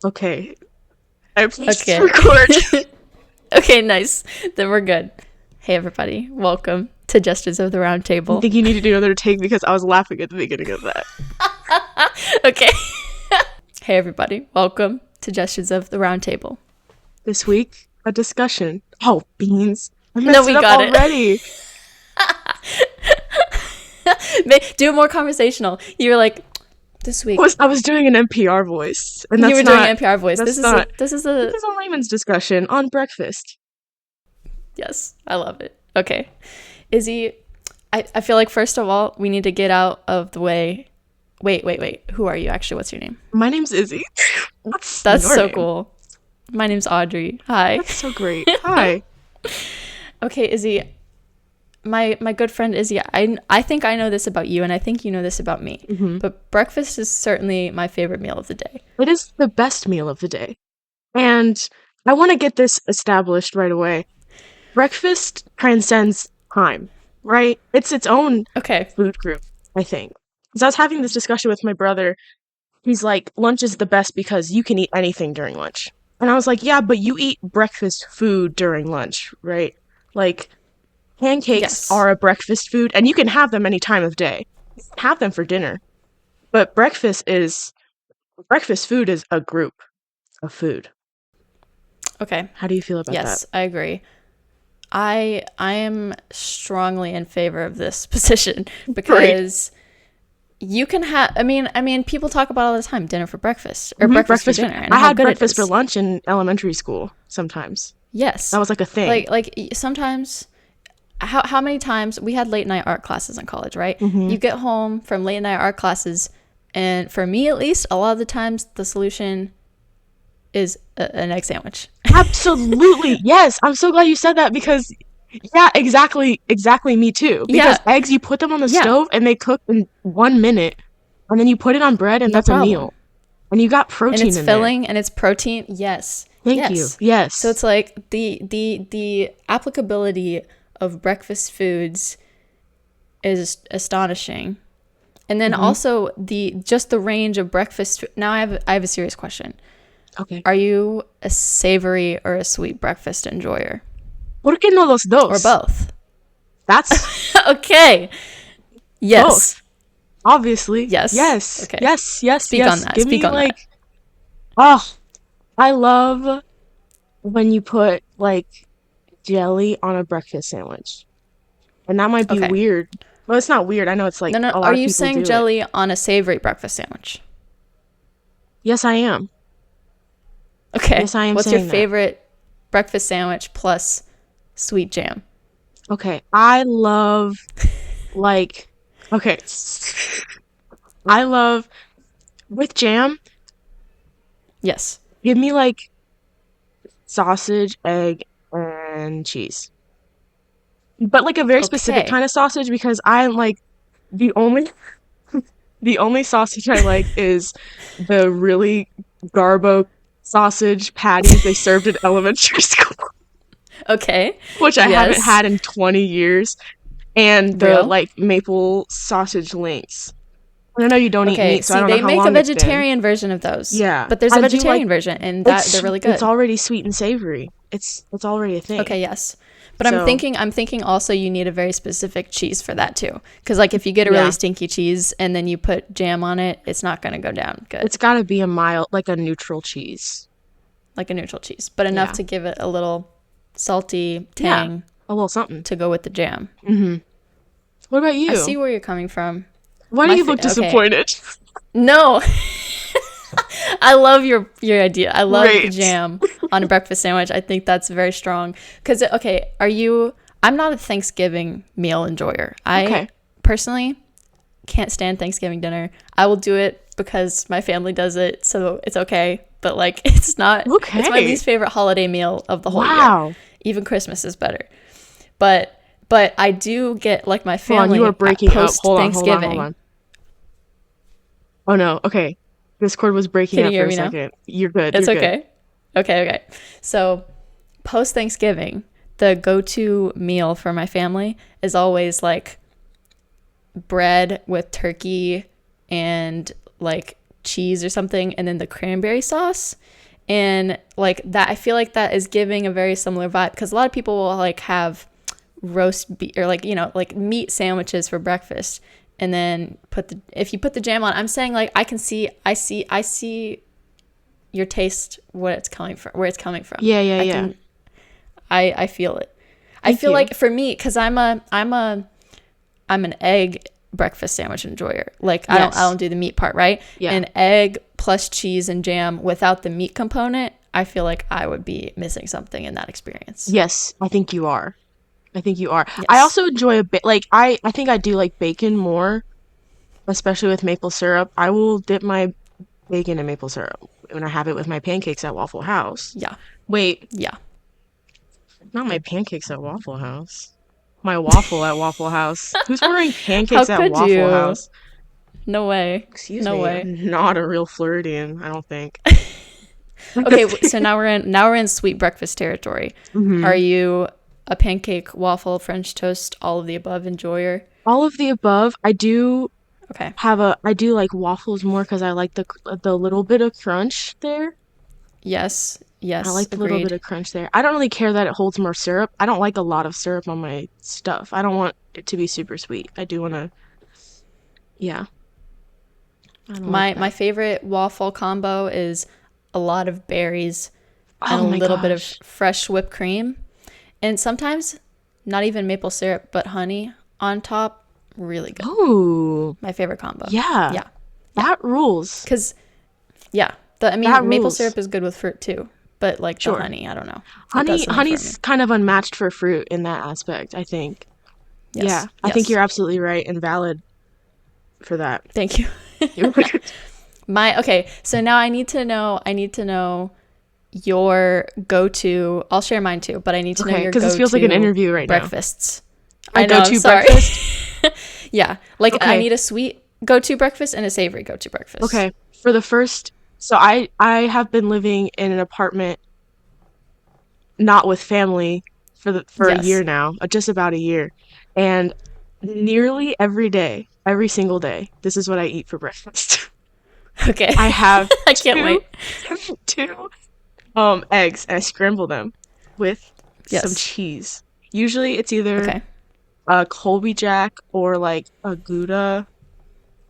Okay. I pressed Okay. record. Okay, nice. Then we're good. Hey, everybody. Welcome to Justice of the Round I Table. think you need to do another take because I was laughing at the beginning of that. Okay. Hey, everybody. Welcome to Justice of the Round Table. This week, a discussion. Oh, beans. I No, messed we it up got it. already. Do it more conversational. You were like, this week. I was doing an NPR voice. And You that's were doing an NPR voice. This is This is a a layman's discussion on breakfast. Yes, I love it. Okay. Izzy, I feel like first of all, we need to get out of the way. Wait. Who are you actually? What's your name? My name's Izzy. That's That's your so name? cool. My name's Audrey. Hi. That's so great. Hi. Okay, Izzy. My good friend Izzy, I think I know this about you, and I think you know this about me. Mhm. But breakfast is certainly my favorite meal of the day. It is the best meal of the day. And I want to get this established right away. Breakfast transcends time, right? It's its own Okay. food group, I think. Because I was having this discussion with my brother. He's like, lunch is the best because you can eat anything during lunch. And I was like, yeah, but you eat breakfast food during lunch, right? Like, pancakes Yes. are a breakfast food, and you can have them any time of day. You can have them for dinner. But breakfast food is a group of food. Okay. How do you feel about Yes, that? I agree. I am strongly in favor of this position because you can have. I mean, people talk about all the time dinner for breakfast or breakfast for dinner. And I how had good breakfast it for is. lunch in elementary school sometimes. Yes, That was like a thing. like sometimes. How many times we had late night art classes in college, right? Mhm. You get home from late night art classes, and for me at least, a lot of the times the solution is an egg sandwich. Absolutely. Yes. I'm so glad you said that because yeah, exactly me too. Because Yeah, eggs, you put them on the yeah, stove and they cook in 1 minute, and then you put it on bread and no that's a problem. meal. And you got And protein it's in there. filling and it's protein. Yes. Thank you. Yes. Yes. So it's like the applicability of breakfast foods is astonishing. And then also the range of breakfast. Now I have a serious question. Okay. Are you a savory or a sweet breakfast enjoyer? ¿Por qué no los dos? Or both? That's Okay. Yes. both. Obviously. Yes. Yes. Okay. Yes. Speak Yes. on that. Give Speak me on that. oh, I love when you put like jelly on a breakfast sandwich. And that might be Okay. weird. Well, it's not weird. I know it's like No. a lot Are of you people saying do it. jelly on a savory breakfast sandwich? Yes, I am. Okay. Yes, I am What's your saying that. favorite breakfast sandwich plus sweet jam? Okay, I love like okay. I love with jam, Yes. give me like sausage, egg, and cheese. But like a very specific Okay. kind of sausage because I like the only the only sausage I like is the really garbo sausage patties they served in elementary school, Okay. which I haven't Yes. had in 20 years, and the Real. like maple sausage links. I know you don't eat Okay. meat, so I See, don't know they how make a long it's been. vegetarian version of those. Yeah, But there's a I do vegetarian like version, and they're really it's good. already sweet and savory. It's already a thing. Okay, yes. But So I'm thinking also you need a very specific cheese for that too. Because like if you get a yeah, really stinky cheese and then you put jam on it, it's not gonna go down good. it's got to be a mild, like a neutral cheese. Like a neutral cheese. But enough Yeah, to give it a little salty yeah, tang a little something. to go with the jam. Mm-hmm. What about I see you? where you're coming from. Why do you look Okay. disappointed? No. I love your idea. I love the Great. jam on a breakfast sandwich. I think that's very strong. Because, okay, I'm not a Thanksgiving meal enjoyer. I Okay. personally can't stand Thanksgiving dinner. I will do it because my family does it, so it's okay. But, like, it's not, it's my Okay. least favorite holiday meal of the whole year. Wow. Even Christmas is better. But I do get, like, my Hold on, you family are breaking up. post Hold Thanksgiving. on. Oh no. Okay. Discord was breaking Can you up for hear a me now? second. You're good. It's You're good. okay. Okay. So post Thanksgiving, the go-to meal for my family is always like bread with turkey and like cheese or something, and then the cranberry sauce. And like that, I feel like that is giving a very similar vibe, because a lot of people will like have roast beef or like, like meat sandwiches for breakfast, and then if you put the jam on, I'm saying like I see your taste, where it's coming from. Yeah, yeah, yeah. I feel it. I Thank feel you. like for me, because I'm an egg breakfast sandwich enjoyer. Like I Yes. don't do the meat part, right? Yeah. An egg plus cheese and jam without the meat component, I feel like I would be missing something in that experience. Yes, I think you are. I think you are. I Yes. also enjoy a bit, like, I think I do like bacon more, especially with maple syrup. I will dip my bacon in maple syrup when I have it with my pancakes at Waffle House. Yeah. Wait, Yeah. not my pancakes at Waffle House. My waffle at Waffle House. Who's ordering How pancakes at could Waffle you? House? No way. Excuse No me, way. I'm not a real Floridian, I don't think. Okay, so now we're in sweet breakfast territory. Are hmm you a pancake, waffle, French toast, all of the above enjoyer? All of the above. Okay. I do like waffles more because I like the little bit of crunch there. Yes. I Yes. like the little bit Agreed. of crunch there. I don't really care that it holds more syrup. I don't like a lot of syrup on my stuff. I don't want it to be super sweet. I do want to, yeah, I don't like My that. favorite waffle combo is a lot of berries and Oh a my little bit of gosh. fresh whipped cream, and sometimes not even maple syrup but honey on top. Really good. Oh, My favorite combo. yeah, Yeah. Yeah. that rules. Cuz yeah, I That mean maple rules. syrup is good with fruit too, but like the Sure. honey, I don't know. It does something for Honey's me. kind of unmatched for fruit in that aspect, I think. Yeah, Yes. I think Yes. you're absolutely right and valid for that. Thank you. Okay, so now I need to know your go-to. I'll share mine too, but I need to know Okay, your because this feels like an go-to interview right now. breakfasts. My I know, I'm go-to sorry. breakfast. Yeah, like I Okay, need a sweet go-to breakfast and a savory go-to breakfast. okay. For the first, so I have been living in an apartment not with family for a year Yes. now, just about a year, and nearly every day, every single day, this is what I eat for breakfast. Okay. I have I can't two wait. two eggs and I scramble them with some Yes. cheese. Usually it's either Okay. a Colby Jack or like a Gouda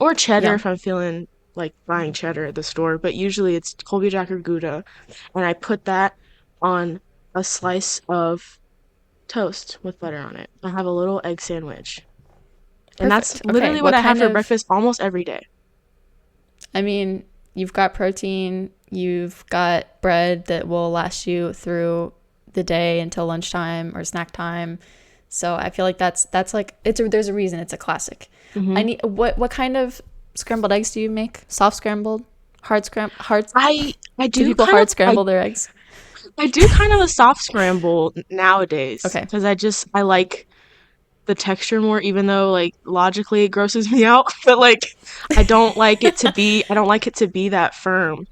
or cheddar Yeah. if I'm feeling like buying cheddar at the store, but usually it's Colby Jack or Gouda, and I put that on a slice of toast with butter on it. I have a little egg sandwich. And that's Perfect. Okay. literally what What I have kind for of breakfast almost every day. I mean, you've got protein, you've got bread that will last you through the day until lunchtime or snack time. So I feel like that's like there's a reason it's a classic. I hmm need what kind of scrambled eggs do you make? Soft scrambled, hard. I Do do people kind of hard scramble their eggs? I do kind of a soft scramble nowadays Okay. because I like the texture more, even though like logically it grosses me out. But like I don't like it to be that firm.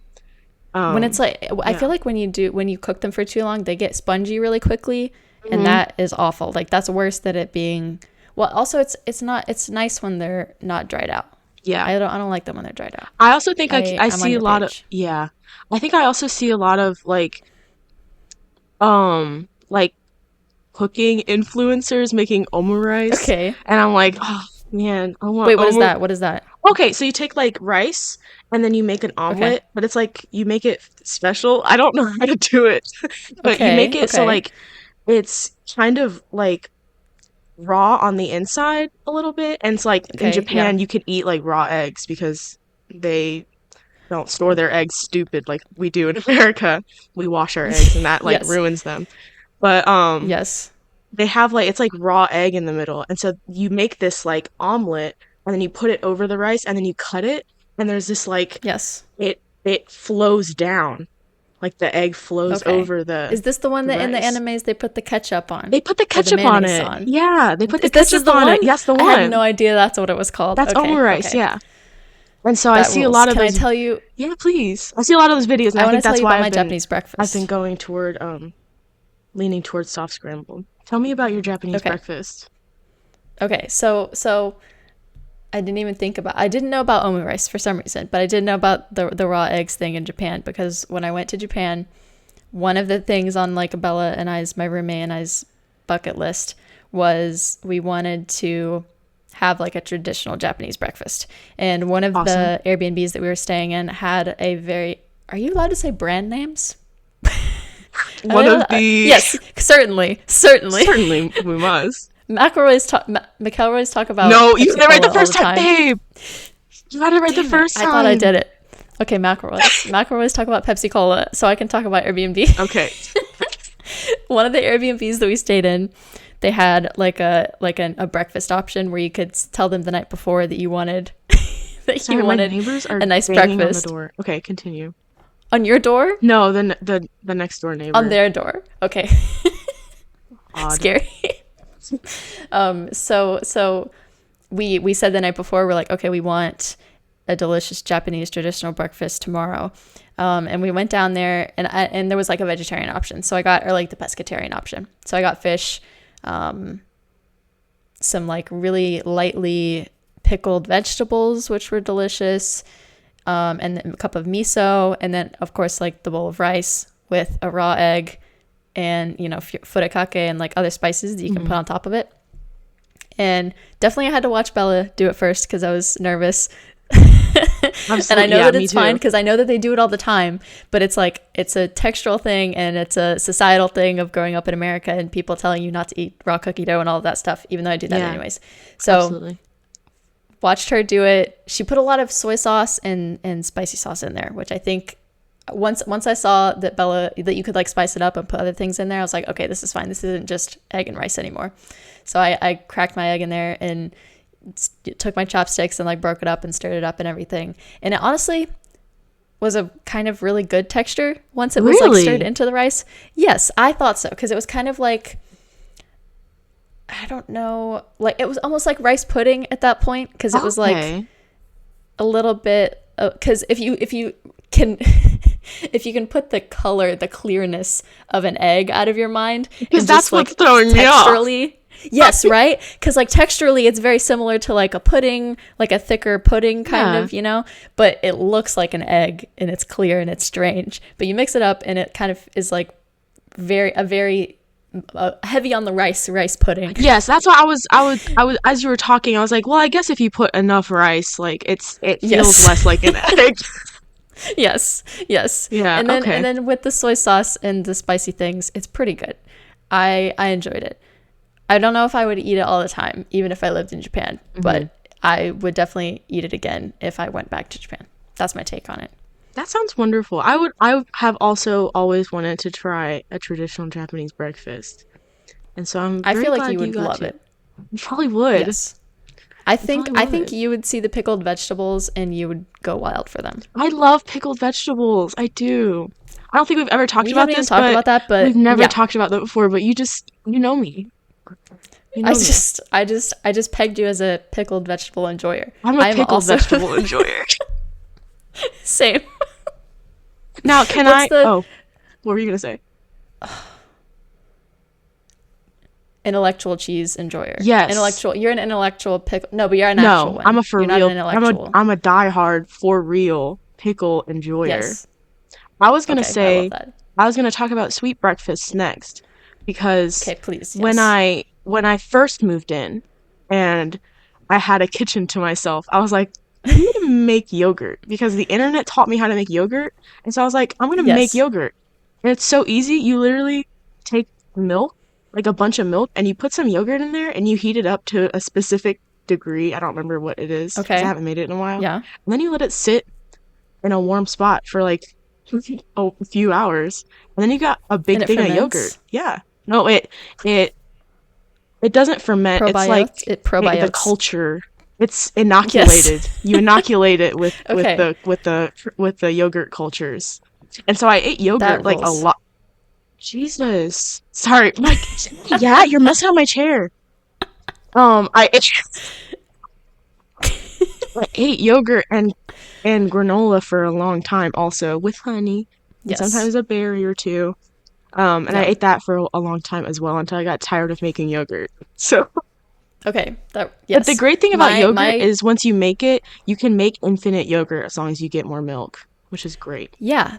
When it's Um, like I yeah. feel like when you cook them for too long, they get spongy really quickly, and hmm that is awful. Like that's worse than it being. Well, also it's nice when they're not dried out. Yeah. I don't like them when they're dried out. I also think I I'm on see a your lot of, page. yeah. I think I also see a lot of like cooking influencers making omurice, Okay. and I'm like, oh man, I want Wait, what is omu. that? What is that? Okay, so you take like rice and then you make an Okay. omelet, but it's like you make it special. I don't know how to do it, but you make Okay. it so Okay. like it's kind of like raw on the inside a little bit. And it's like in Okay. Yeah. Japan, you can eat like raw eggs because they don't store their eggs stupid like we do in America. We wash our eggs and that like Yes. ruins them. But Yes. they have like it's like raw egg in the middle. And so you make this like omelet and then you put it over the rice and then you cut it and there's this like Yes. it flows down. Like the egg flows Okay. over Is this the one the that in the rice. animes they put the ketchup on They put the or the ketchup on mayonnaise it. on? Yeah, they put the This is ketchup the on it. one? Yes, the I had no one. idea that's what it was called. That's Okay. omurice, Okay. yeah. And so I That see a rules. lot of Can I those. tell you? Yeah, please. I see a lot of those videos, and I I want think to tell that's you why about my Japanese I've been breakfast. going toward leaning towards soft scrambled. Tell me about your Japanese Okay. breakfast. Okay. So I didn't even think about. I didn't know about omurice for some reason, but I did know about the raw eggs thing in Japan because when I went to Japan, one of the things on like Bella and I's, my roommate and I's bucket list was we wanted to have like a traditional Japanese breakfast. And one of Awesome. the Airbnbs that we were staying in had a very, are you allowed to say brand names? One of the Yes, certainly. certainly we must. McElroy's talk about No, you Pepsi got it right the Cola all first the time, time. babe. You got it right the first I time. thought I did it. Okay, McElroy's talk about Pepsi Cola, so I can talk about Airbnb. Okay. One of the Airbnbs that we stayed in, they had like a breakfast option where you could tell them the night before that you wanted Sorry, my neighbors are a nice banging breakfast on the door. Okay, continue. on your door, No, the next door neighbor. on their door. Okay, Odd. scary. So we said the night before, we're like, okay, we want a delicious Japanese traditional breakfast tomorrow. And we went down there and there was like a vegetarian option. So I got, or like the pescatarian option. So I got fish, some like really lightly pickled vegetables, which were delicious. And then a cup of miso. And then of course, like the bowl of rice with a raw egg and, you know, furikake and like other spices that you can put on top of it. And definitely I had to watch Bella do it first because I was nervous. And I know that it's fine because I know that they do it all the time, but it's like it's a textural thing and it's a societal thing of growing up in America and people telling you not to eat raw cookie dough and all of that stuff, even though I do that anyways. So Absolutely. watched her do it. She put a lot of soy sauce and spicy sauce in there, which I think once I saw that you could like spice it up and put other things in there, I was like, okay, this is fine. This isn't just egg and rice anymore. So I cracked my egg in there and took my chopsticks and like broke it up and stirred it up and everything. And it honestly was a kind of really good texture once it was like stirred into the rice. Yes, I thought so because it was kind of like, I don't know, like it was almost like rice pudding at that point because it was like a little bit because if you can if you can put the color, the clearness of an egg out of your mind, because that's like what's throwing me off. Yes, right? Because like texturally, it's very similar to like a pudding, like a thicker pudding kind of, you know? But it looks like an egg and it's clear and it's strange. But you mix it up and it kind of is like very heavy on the rice pudding. Yes, that's why I was as you were talking, I was like, well, I guess if you put enough rice, like it feels less like an egg. Yes. Yeah. And then with the soy sauce and the spicy things, it's pretty good. I enjoyed it. I don't know if I would eat it all the time, even if I lived in Japan, but I would definitely eat it again if I went back to Japan. That's my take on it. That sounds wonderful. I have also always wanted to try a traditional Japanese breakfast. And so I feel like you would love it. You probably would. Yes. I think you would see the pickled vegetables and you would go wild for them. I love pickled vegetables. I do. I don't think we've ever talked about this, but we've never talked about that before, but you know me. I just pegged you as a pickled vegetable enjoyer. I'm a pickled vegetable enjoyer. Same. Now, what were you going to say? Intellectual cheese enjoyer. Yes. You're an intellectual pickle. No, but you're an actual one. I'm a for you're real. Not an intellectual. I'm a diehard for real pickle enjoyer. Yes. I was going to say, I was going to talk about sweet breakfasts next because please, yes. when I first moved in and I had a kitchen to myself, I was like, I need to make yogurt because the internet taught me how to make yogurt. And so I was like, I'm going to make yogurt. And it's so easy. You literally take milk, like a bunch of milk, and you put some yogurt in there and you heat it up to a specific degree. I don't remember what it is because I haven't made it in a while. Yeah. And then you let it sit in a warm spot for like a few hours. And then you got a big thing of yogurt. Yeah. No, it doesn't ferment. It's like the culture. It's inoculated. Yes. You inoculate it with the yogurt cultures. And so I ate yogurt like a lot. Jesus. Sorry. Like, yeah, you're messing up my chair. I ate yogurt and granola for a long time also with honey. Yes. And sometimes a berry or two. And I ate that for a long time as well until I got tired of making yogurt. So Okay, But the yes. great thing about My yogurt my is once you make it, you can make infinite yogurt as long as you get more milk, which is great. Yeah,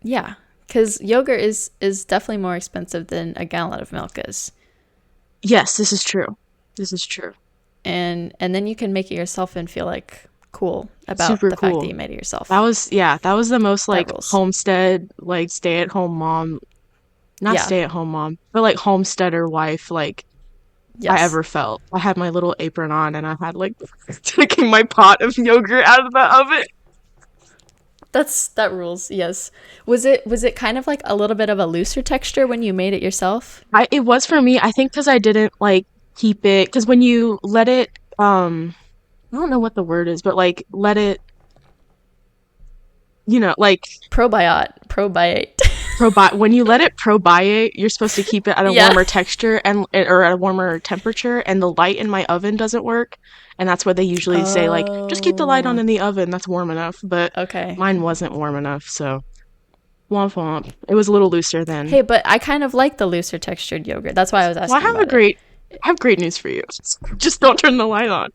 yeah, because yogurt is definitely more expensive than a gallon of milk is, Yes, this is true. This is true. and then you can make it yourself and feel like cool about Super the fact that cool. you made it That yourself. was, yeah, that was the most That like rules. homestead, like stay at home mom, not Yeah. stay at home mom, but like homesteader wife, like I Yes. ever felt. I had my little apron on and I had like taking my pot of yogurt out of the oven. That rules. Yes. Was it kind of like a little bit of a looser texture when you made it yourself? It was for me, I think because I didn't like keep it, because when you let it, I don't know what the word is, but like let it, like Probiate. when you let it probiate, you're supposed to keep it at a Yeah. warmer texture and or at a warmer temperature, and the light in my oven doesn't work, and that's what they usually say, like just keep the light on Oh. in the oven, that's warm enough, but Okay. mine wasn't warm enough, so womp womp. It was a little looser then. Hey, but I kind of like the looser textured yogurt. That's why I was Well, asking about it. I have great news for you. Just don't turn the light on.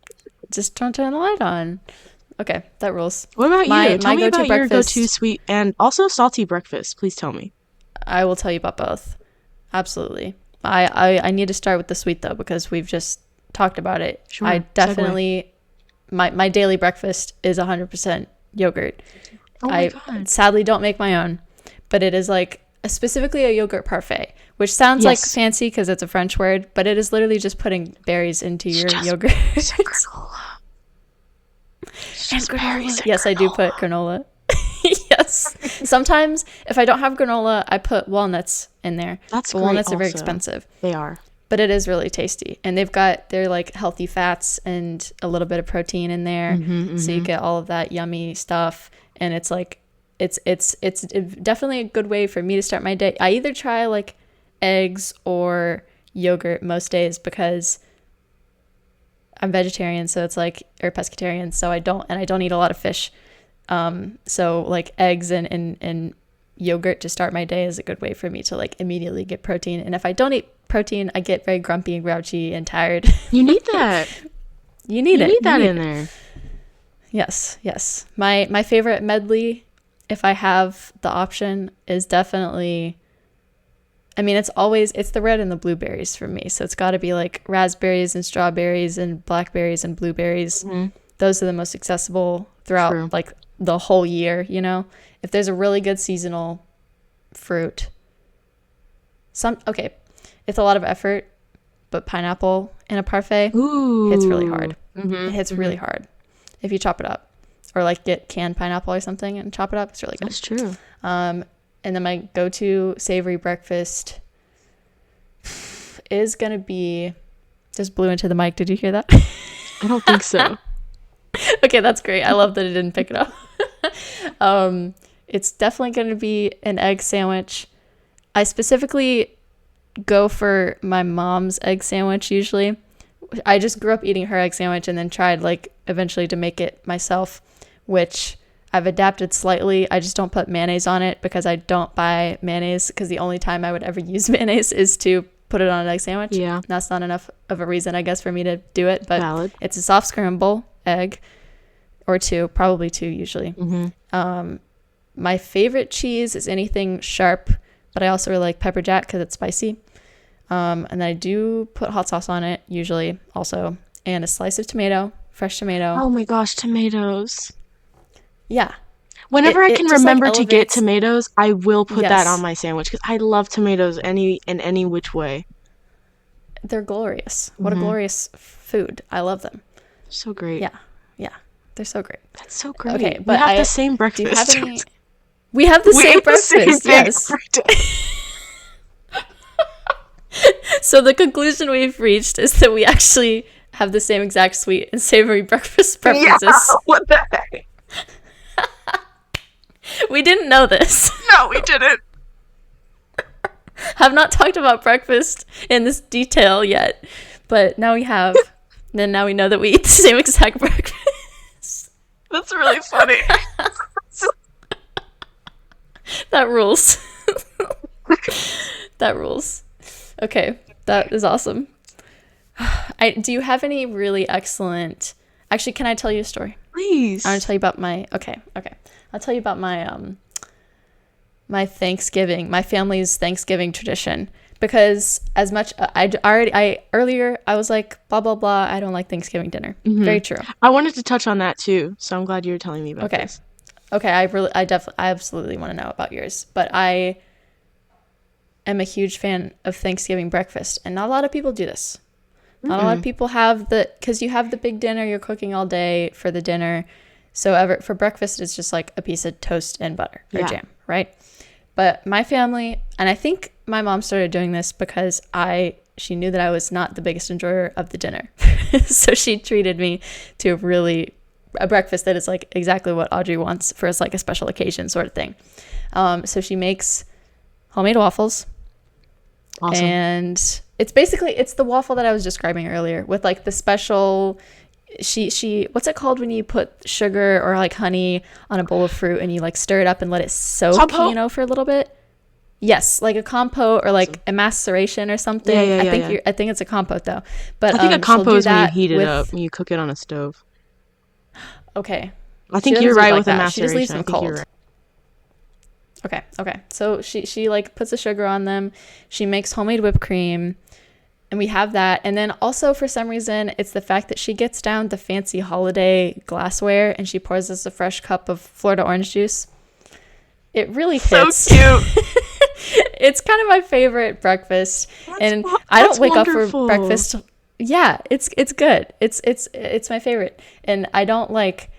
Just don't turn the light on. Okay, that rules. What about you? Tell My me go-to about your go-to breakfast, sweet and also salty breakfast. Please tell me. I will tell you about both. Absolutely. I need to start with the sweet though because we've just talked about it. Sure. I Segue. definitely my daily breakfast is 100% yogurt. Oh my I God. sadly don't make my own, but it is like specifically a yogurt parfait, which sounds like Yes. fancy because it's a French word, but it is literally just putting berries into It's your just yogurt. berries and granola. It's And just berries granola. and Yes, I do put granola. granola. Yes. Sometimes if I don't have granola, I put walnuts in there. That's But great walnuts are very also. expensive, They are. but it is really tasty. And they're like healthy fats and a little bit of protein in there. So you get all of that yummy stuff. And it's like, it's definitely a good way for me to start my day. I either try like eggs or yogurt most days because I'm vegetarian, so it's like, or pescatarian, so I don't eat a lot of fish. So like eggs and yogurt to start my day is a good way for me to like immediately get protein. And if I don't eat protein, I get very grumpy and grouchy and tired. You need that. You need You it. need that You in need it. there. Yes, yes. My favorite medley, if I have the option, is definitely, I mean, it's the red and the blueberries for me. So it's got to be like raspberries and strawberries and blackberries and blueberries. Those are the most accessible throughout True. like the whole year, you know? If there's a really good seasonal fruit, okay, it's a lot of effort, but pineapple in a parfait Ooh. hits really hard. Mm-hmm. It hits really hard if you chop it up. Or like get canned pineapple or something and chop it up. It's really good. That's true. And then my go-to savory breakfast is gonna be, just blew into the mic. Did you hear that? I don't think so. Okay, that's great. I love that it didn't pick it up. It's definitely gonna be an egg sandwich. I specifically go for my mom's egg sandwich usually. I just grew up eating her egg sandwich and then tried like eventually to make it myself, which I've adapted slightly. I just don't put mayonnaise on it because I don't buy mayonnaise because the only time I would ever use mayonnaise is to put it on an egg sandwich. Yeah. That's not enough of a reason, I guess, for me to do it, but Valid. it's a soft scramble egg or two, probably two usually. My favorite cheese is anything sharp, but I also really like pepper jack because it's spicy. And then I do put hot sauce on it usually also, and a slice of tomato, fresh tomato. Oh my gosh, tomatoes. Yeah. Whenever I It can just, like, remember to get elevates. tomatoes, I will put that Yes. on my sandwich because I love tomatoes in any which way. They're glorious. What a glorious food. I love them. So great. Yeah. Yeah. They're so great. That's so great. Okay, We but have the same breakfast. do you have any? We have the We same ate the same breakfast. thing Yes. every day. So the conclusion we've reached is that we actually have the same exact sweet and savory breakfast preferences. Yeah, what the heck? We didn't know this. No, we didn't. Have not talked about breakfast in this detail yet, but now we have. Then now we know that we eat the same exact breakfast. That's really funny. That rules. That rules. Okay, that is awesome. Do you have any really excellent? Actually, can I tell you a story? Please. I want to tell you about my. Okay. I'll tell you about my my Thanksgiving, my family's Thanksgiving tradition. Because as much earlier I was like blah blah blah. I don't like Thanksgiving dinner. Very true. I wanted to touch on that too, so I'm glad you were telling me about this. Okay. I absolutely want to know about yours. But I am a huge fan of Thanksgiving breakfast, and not a lot of people do this. Not a lot of people have because you have the big dinner, you're cooking all day for the dinner. So for breakfast, it's just like a piece of toast and butter or jam, right? But my family, and I think my mom started doing this because she knew that I was not the biggest enjoyer of the dinner. So she treated me to a breakfast that is like exactly what Audrey wants for like a special occasion sort of thing. So she makes homemade waffles. Awesome. And it's the waffle that I was describing earlier with like the special, she what's it called when you put sugar or like honey on a bowl of fruit and you like stir it up and let it soak, Compote? for a little bit? Yes, like a compote or like a maceration or something. I think it's a compote though. But I think a compote is when you heat it up, when you cook it on a stove. Okay. I think you're right with a maceration. She just leaves them cold. Right. Okay. So she like puts the sugar on them. She makes homemade whipped cream, and we have that. And then also for some reason, it's the fact that she gets down the fancy holiday glassware and she pours us a fresh cup of Florida orange juice. It really hits. So cute. It's kind of my favorite breakfast, I don't wake up for breakfast. Yeah, it's good. It's my favorite, and I don't like.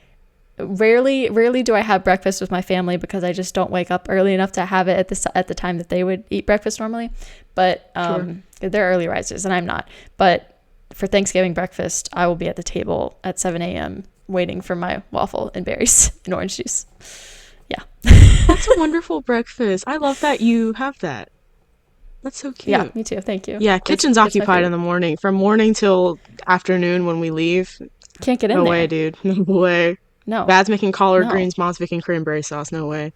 Rarely do I have breakfast with my family because I just don't wake up early enough to have it at the time that they would eat breakfast normally. But they're early risers and I'm not. But for Thanksgiving breakfast, I will be at the table at 7 a.m. waiting for my waffle and berries and orange juice. Yeah. That's a wonderful breakfast. I love that you have that. That's so cute. Yeah, me too. Thank you. Yeah, kitchen's occupied in the morning. From morning till afternoon when we leave. Can't get in there. No way, dude. No way. No. Dad's making collard greens, mom's making cranberry sauce. No way.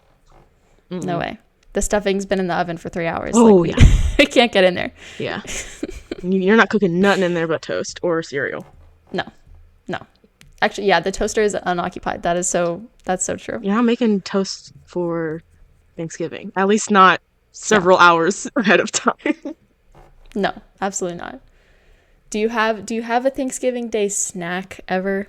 No way. The stuffing's been in the oven for 3 hours. Oh, yeah. We can't get in there. Yeah. You're not cooking nothing in there but toast or cereal. No. Actually, yeah, the toaster is unoccupied. That's so true. You're not making toast for Thanksgiving. At least not several hours ahead of time. No, absolutely not. Do you have a Thanksgiving Day snack ever?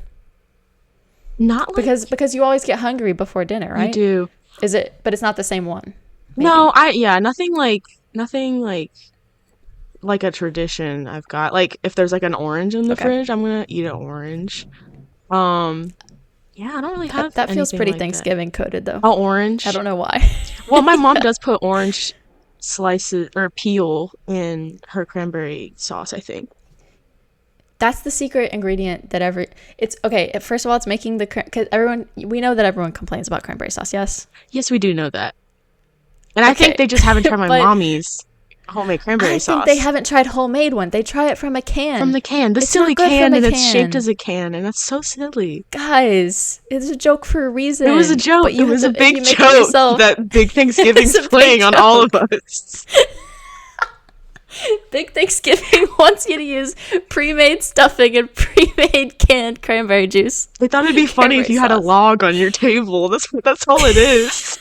Not like... because you always get hungry before dinner, right? I do. Is it? But it's not the same one. Maybe. No, nothing like a tradition I've got. Like if there's like an orange in the fridge, I'm gonna eat an orange. Yeah, I don't really have that feels pretty like Thanksgiving coded though. Oh, orange. I don't know why. Well, my mom does put orange slices or peel in her cranberry sauce, I think. That's the secret ingredient that it's okay. First of all, it's making because we know that everyone complains about cranberry sauce. Yes, we do know that, and I think they just haven't tried my mommy's homemade cranberry sauce. I think they haven't tried homemade one. They try it from a can. From the can, the silly can, and it's shaped as a can, and that's so silly. Guys, it's a joke for a reason. It was a joke. It was a big joke that Big Thanksgiving's playing on all of us. Big Thanksgiving wants you to use pre-made stuffing and pre-made canned cranberry juice. They thought it'd be funny if you had a log on your table. That's all it is.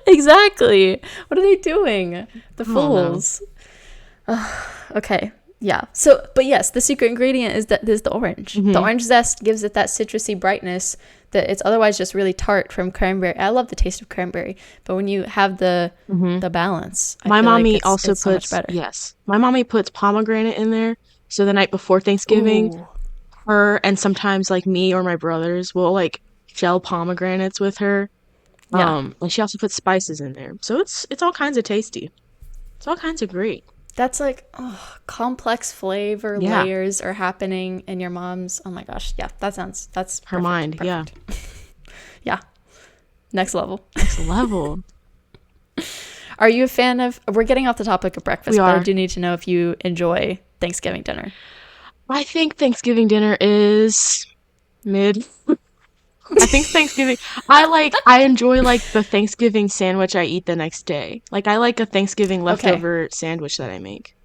Exactly. What are they doing? The fools. Okay. Yeah. So, but yes, the secret ingredient is the orange. Mm-hmm. The orange zest gives it that citrusy brightness that it's otherwise just really tart from cranberry. I love the taste of cranberry, but when you have the balance, my mommy also puts so much better. Yes, my mommy puts pomegranate in there. So the night before Thanksgiving, her and sometimes like me or my brothers will like shell pomegranates with her. Yeah. And she also puts spices in there, so it's all kinds of tasty. It's all kinds of great. That's like complex flavor layers are happening in your mom's. Oh my gosh, yeah, that's her mind. Perfect. Yeah, yeah, next level. Next level. Are you a fan of? We're getting off the topic of breakfast, but I do need to know if you enjoy Thanksgiving dinner. I think Thanksgiving dinner is mid. I think Thanksgiving, I enjoy like the Thanksgiving sandwich I eat the next day. Like I like a Thanksgiving leftover sandwich that I make.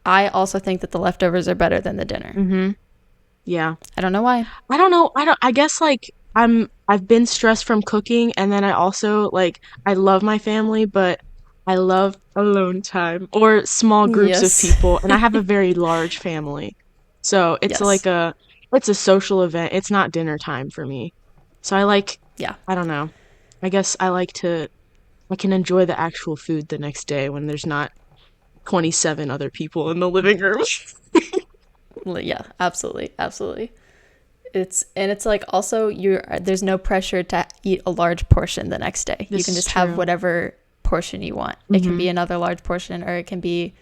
I also think that the leftovers are better than the dinner. Mm-hmm. Yeah. I don't know why. I don't know. I guess like I've been stressed from cooking, and then I also like I love my family, but I love alone time or small groups of Yes. people, and I have a very large family. So it's Yes. like it's a social event. It's not dinner time for me. So I like Yeah. I don't know. I guess I can enjoy the actual food the next day when there's not 27 other people in the living room. Yeah, absolutely. Absolutely. It's like also there's no pressure to eat a large portion the next day. You This can is just have true. whatever portion you want. It can be another large portion, or it can be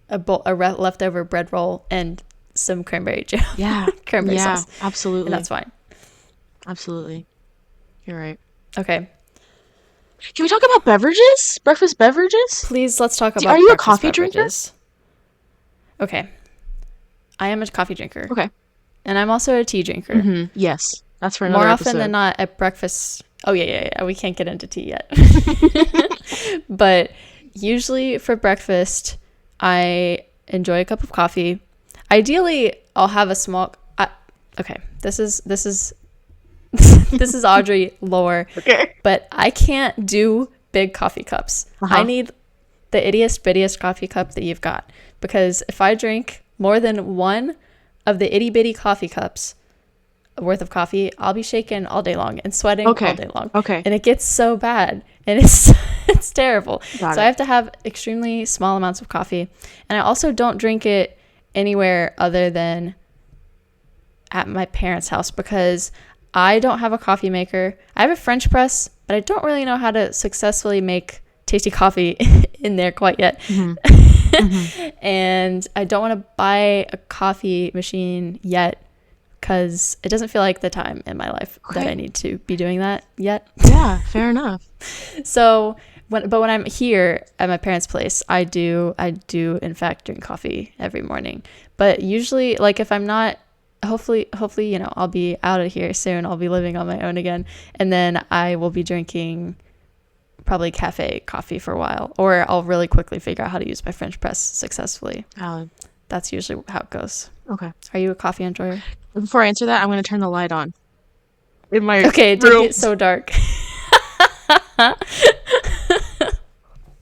leftover bread roll and some cranberry jam. Yeah. Cranberry Yeah, sauce, and absolutely. that's fine. Absolutely. You're right. Okay, Can we talk about beverages? Breakfast beverages? please let's talk Are about you a breakfast coffee drinker? beverages. Okay, I am a coffee drinker, Okay. and I'm also a tea drinker. Yes. That's for More another often than episode. not at breakfast. Oh yeah. We can't get into tea yet. But usually for breakfast, I enjoy a cup of coffee. Ideally, I'll have a small. Okay, this is this is Audrey lore, Okay. but I can't do big coffee cups. I Uh-huh. need the ittiest bittiest coffee cup that you've got, because if I drink more than one of the itty bitty coffee cups worth of coffee, I'll be shaking all day long and sweating all Okay. day long. Okay. And it gets so bad, and it's it's terrible. Got So I it. have to have extremely small amounts of coffee. And I also don't drink it anywhere other than at my parents' house, because I don't have a coffee maker. I have a French press, but I don't really know how to successfully make tasty coffee in there quite yet. And I don't want to buy a coffee machine yet, because it doesn't feel like the time in my life that Okay. I need to be doing that yet. Yeah, fair enough. So when I'm here at my parents' place, I do in fact drink coffee every morning. But usually, like, if I'm not, hopefully, I'll be out of here soon. I'll be living on my own again, and then I will be drinking probably cafe coffee for a while, or I'll really quickly figure out how to use my French press successfully. Valid. That's usually how it goes. Okay. Are you a coffee enjoyer? Before I answer that, I'm going to turn the light on in my Okay, it did room. get so dark.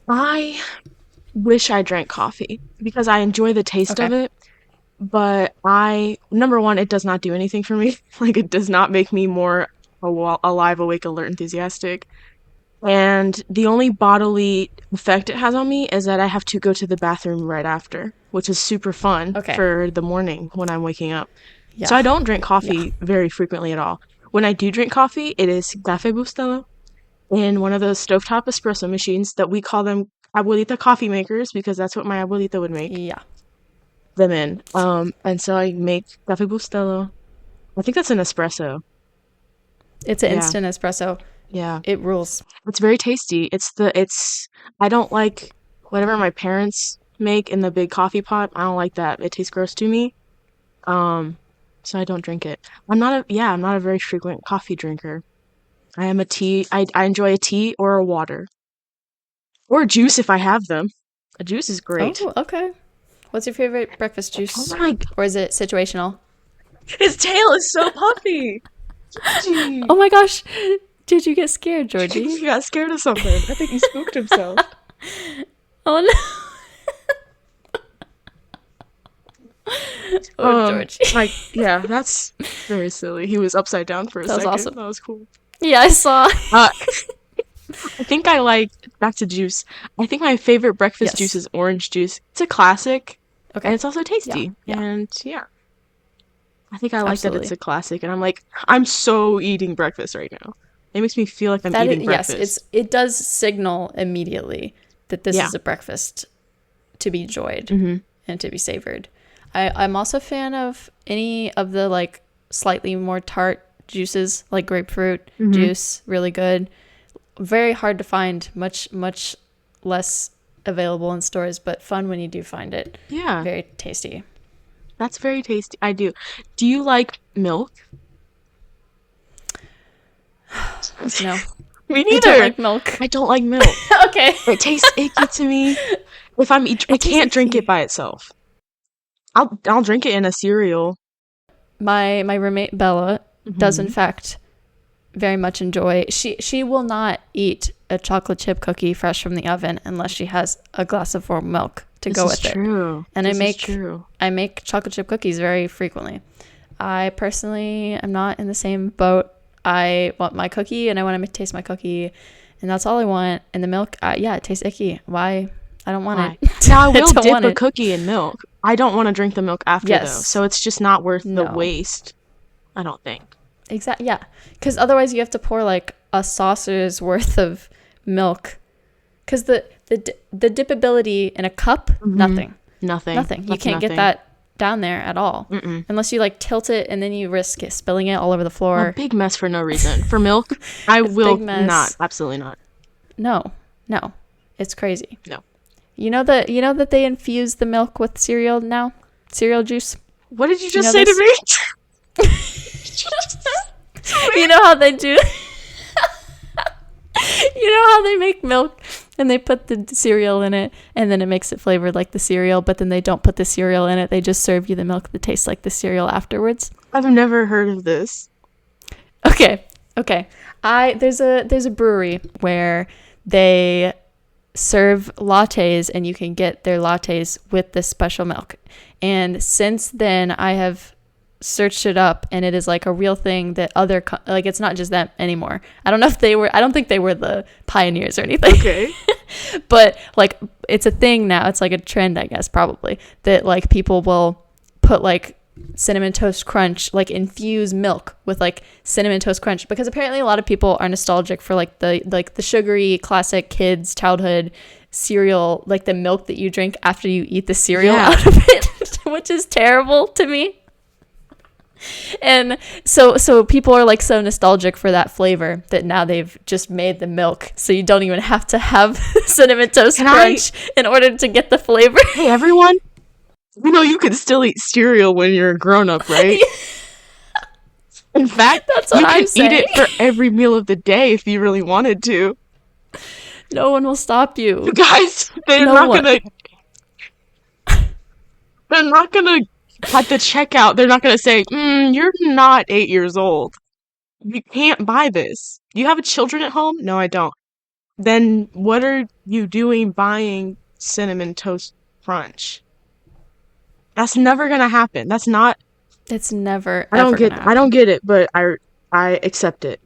I wish I drank coffee because I enjoy the taste of Okay. it, but number one, it does not do anything for me. Like, it does not make me more alive, awake, alert, enthusiastic. And the only bodily effect it has on me is that I have to go to the bathroom right after, which is super fun Okay. for the morning when I'm waking up. Yeah. So I don't drink coffee very frequently at all. When I do drink coffee, it is Café Bustelo in one of those stovetop espresso machines that we call them abuelita coffee makers, because that's what my abuelita would make Yeah. them in. And so I make Café Bustelo. I think that's an espresso. It's an Yeah. instant espresso. Yeah. It rules. It's very tasty. I don't like whatever my parents make in the big coffee pot. I don't like that. It tastes gross to me. So I don't drink it. I'm not a very frequent coffee drinker. I am a tea. I enjoy a tea or a water. Or a juice if I have them. A juice is great. Oh, okay. What's your favorite breakfast juice? Oh my, Or is it situational? his tail is so puffy. Georgie. Oh my gosh. Did you get scared, Georgie? He got scared of something. I think he spooked himself. Oh no. Oh, Georgie. Yeah, that's very silly. He was upside down for a That was second. awesome. That was cool. Yeah, I saw. I think I like, back to juice. I think my favorite breakfast Yes. juice is orange juice. It's a classic, Okay. and it's also tasty. Yeah. And yeah, I think I like that Absolutely. it's a classic. And I'm like, I'm so eating breakfast right now. It makes me feel like I'm That eating is, yes, breakfast. it does signal immediately that this Yeah. is a breakfast to be enjoyed Mm-hmm. and to be savored. I'm also a fan of any of the like slightly more tart juices, like grapefruit juice, really good. Very hard to find, much less available in stores, but fun when you do find it. Yeah, Very tasty. that's very tasty. I do. Do you like milk? No, Me I neither. don't like milk. I don't like milk. Okay. It tastes icky to me. I tastes can't drink icky. it by itself. I'll drink it in a cereal. My roommate Bella does in Mhm. fact very much enjoy. She will not eat a chocolate chip cookie fresh from the oven unless she has a glass of warm milk to This go is with it. true. And This is true. I make chocolate chip cookies very frequently. I personally am not in the same boat. I want my cookie and I want to taste my cookie, and that's all I want. And the milk, yeah, it tastes icky. Why? I don't want Why? it. Now I I will don't dip want a it. cookie in milk. I don't want to drink the milk after though, Yes. so it's just not worth the No. waste. I don't think. Exactly. Yeah. Because otherwise you have to pour like a saucer's worth of milk. Because the dipability in a cup, nothing. Nothing. Nothing. You That's can't get nothing. that down there at all. Mm-mm. Unless you like tilt it and then you risk it spilling it all over the A floor. big mess for no reason. For milk, I will big mess. not. Absolutely not. No. It's crazy. No. You know that they infuse the milk with cereal now? Cereal juice? What did you just know say this? to me? You know how they do? You know how they make milk and they put the cereal in it and then it makes it flavored like the cereal, but then they don't put the cereal in it. They just serve you the milk that tastes like the cereal afterwards. I've never heard of this. Okay. There's a brewery where they serve lattes and you can get their lattes with this special milk. And since then I have searched it up and it is like a real thing that like it's not just them anymore. I don't think they were the pioneers or anything. Okay. But like it's a thing now. It's like a trend, I guess, probably, that like people will put like cinnamon toast crunch, like infuse milk with like cinnamon toast crunch, because apparently a lot of people are nostalgic for like the sugary classic kids childhood cereal, like the milk that you drink after you eat the cereal out of it, which is terrible to me. And so people are like so nostalgic for that flavor that now they've just made the milk so you don't even have to have cinnamon toast crunch in order to get the flavor. Hey everyone, you know you can still eat cereal when you're a grown-up, right? In fact, That's what you I'm can saying. eat it for every meal of the day if you really wanted to. No one will stop you. Guys, they're not gonna at the checkout, they're not gonna say, you're not 8 years old. You can't buy this. Do you have children at home? No, I don't. Then what are you doing buying cinnamon toast crunch? That's never gonna happen. That's not. It's never. I don't get it, but I accept it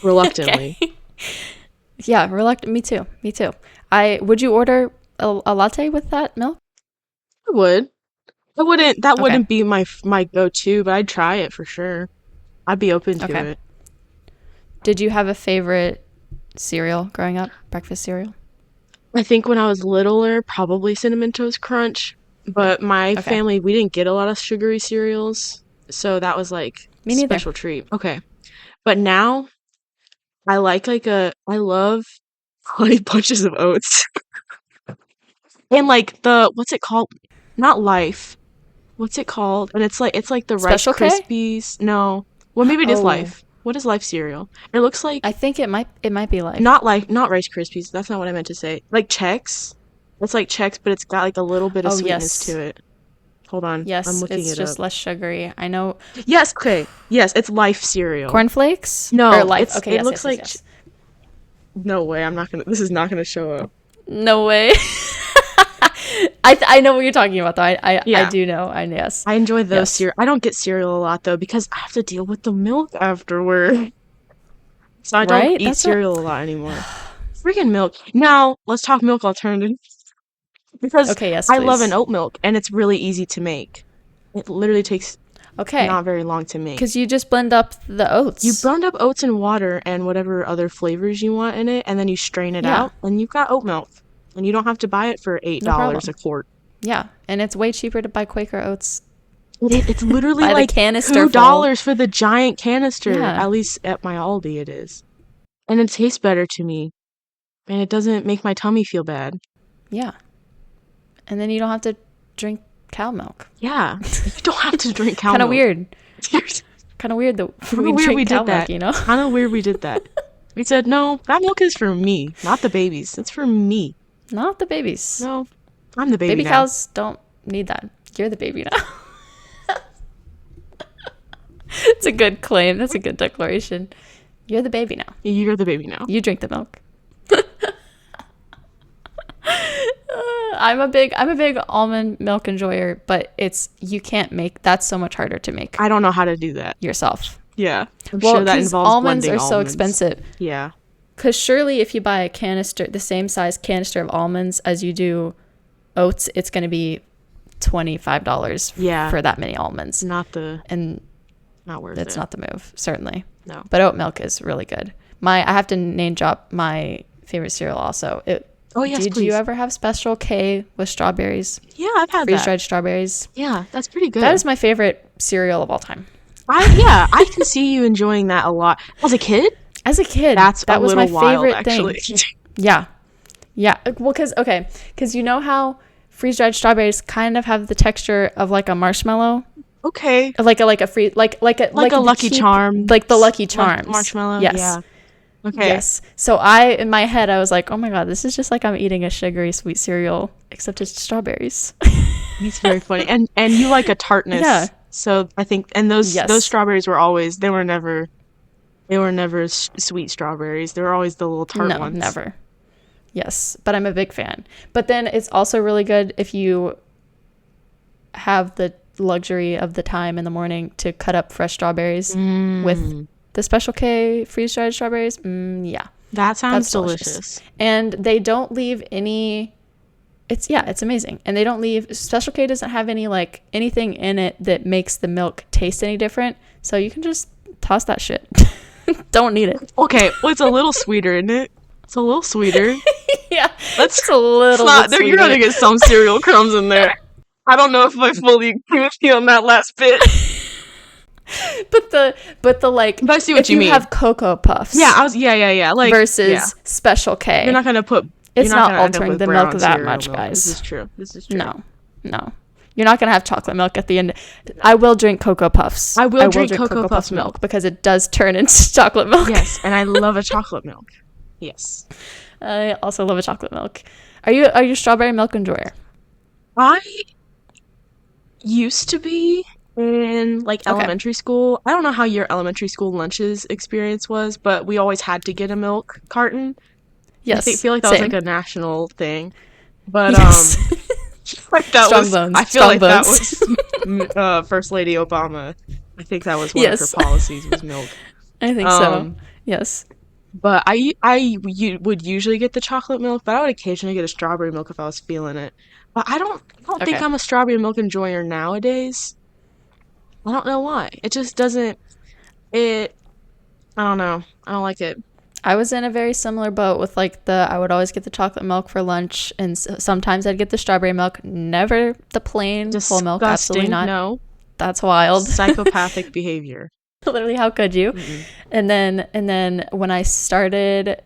reluctantly. Okay. Yeah, reluctant. Me too. Would you order a latte with that milk? I would. I wouldn't. That wouldn't be my go-to, but I'd try it for sure. I'd be open to it. Did you have a favorite cereal growing up? Breakfast cereal? I think when I was littler, probably Cinnamon Toast Crunch. But my family, we didn't get a lot of sugary cereals, so that was like Me neither. Special treat. Okay, but now I love Honey Bunches of Oats and like what's it called? Not Life. What's it called? And it's like the Special Rice K? Krispies. No, well maybe it is Life. What is Life cereal? It looks like I think it might be Life. not Rice Krispies. That's not what I meant to say. Like Chex. It's like Chex, but it's got like a little bit of sweetness to it. Hold on. Yes, I'm looking it's just less sugary. I know. Yes, okay. Yes, it's Life cereal. Cornflakes? No, or Life. it looks like. No way. This is not gonna show up. No way. I know what you're talking about though. I do know. Yes. I enjoy those cereal. I don't get cereal a lot though because I have to deal with the milk afterward. So I don't eat cereal a lot anymore. Freaking milk. Now let's talk milk alternatives. Because I love an oat milk and it's really easy to make. It literally takes not very long to make. Because you just blend up the oats. You blend up oats and water and whatever other flavors you want in it, and then you strain it out, and you've got oat milk. And you don't have to buy it for $8 a quart. Yeah, and it's way cheaper to buy Quaker Oats. It's literally like $2 for the giant canister. Yeah. At least at my Aldi it is. And it tastes better to me. And it doesn't make my tummy feel bad. Yeah. And then you don't have to drink cow milk. Yeah. You don't have to drink cow milk. Kind of weird. Kind of weird that we did that. You know? Kind of weird we did that. We said, no, that milk is for me, not the babies. It's for me. Not the babies. No, I'm the baby Baby now. cows don't need that. You're the baby now. It's a good claim. That's a good declaration. You're the baby now. You're the baby now. You drink the milk. I'm a big almond milk enjoyer, but you can't make, that's so much harder to make I don't know how to do that yourself. Yeah, I'm Well, sure that 'cause involves almonds blending are so almonds. expensive. Yeah. Because surely if you buy a canister, the same size canister of almonds as you do oats, it's going to be $25 Yeah. for that many almonds. Not worth it. It's not the move, certainly. No. But oat milk is really good. I have to name drop my favorite cereal also. Oh, yes, Did please. you ever have Special K with strawberries? Yeah, I've had that. Freeze-dried strawberries. Yeah, that's pretty good. That is my favorite cereal of all time. I can see you enjoying that a lot. As a kid? As a kid, That was little my wild, favorite actually. thing. Yeah. Yeah. Well, because you know how freeze-dried strawberries kind of have the texture of like a marshmallow? Okay. Like a Lucky Charm. Like the Lucky Charms. Marshmallow? Yes. Yeah. Okay. Yes. So in my head, I was like, oh my God, this is just like I'm eating a sugary sweet cereal, except it's strawberries. It's very funny. And you like a tartness. Yeah. So I think, and those Yes. strawberries they were never sweet strawberries. They were always the little tart ones. No, never. Yes. But I'm a big fan. But then it's also really good if you have the luxury of the time in the morning to cut up fresh strawberries with the Special K freeze-dried strawberries. Yeah. That sounds That's delicious. And they don't leave any, it's amazing. And they don't leave, Special K doesn't have any like anything in it that makes the milk taste any different. So you can just toss that shit. Don't need it. Okay, well, it's a little sweeter, isn't it? It's a little sweeter. Yeah. It's a little bit sweeter. You're gonna get some cereal crumbs in there. I don't know if I fully agree with you on that last bit. But the like, But I see what if you mean. have Cocoa Puffs. Yeah. Like versus Special K. You're not gonna put. It's you're not gonna end up altering with the brown milk that cereal much, milk. guys. This is true. No. You're not going to have chocolate milk at the end. I will drink Cocoa Puffs. I will drink Cocoa Puffs milk because it does turn into chocolate milk. Yes, and I love a chocolate milk. Yes. I also love a chocolate milk. Are you a strawberry milk enjoyer? I used to be in like elementary school. I don't know how your elementary school lunches experience was, but we always had to get a milk carton. Yes. I feel like that was like a national thing. But yes. like that Strong was bones. I feel Strong like bones. that was First Lady Obama. I think that was one of her policies was milk. I think so. Yes. But would usually get the chocolate milk, but I would occasionally get a strawberry milk if I was feeling it. But I don't think I'm a strawberry milk enjoyer nowadays. I don't know why. It just doesn't. I don't know. I don't like it. I was in a very similar boat with like I would always get the chocolate milk for lunch, and sometimes I'd get the strawberry milk. Never the plain full milk. Absolutely not. No. That's wild. Psychopathic behavior. Literally, how could you? Mm-mm. And then when I started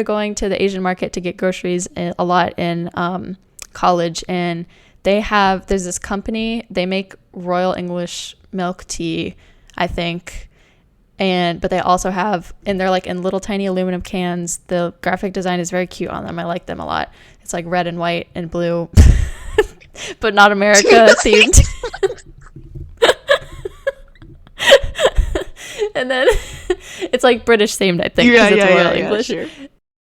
going to the Asian market to get groceries a lot in college, and there's this company, they make Royal English milk tea, I think, but they also have, and they're like in little tiny aluminum cans. The graphic design is very cute on them. I like them a lot. It's like red and white and blue, but not America themed. And then it's like British themed, I think, because it's Royal English. Sure.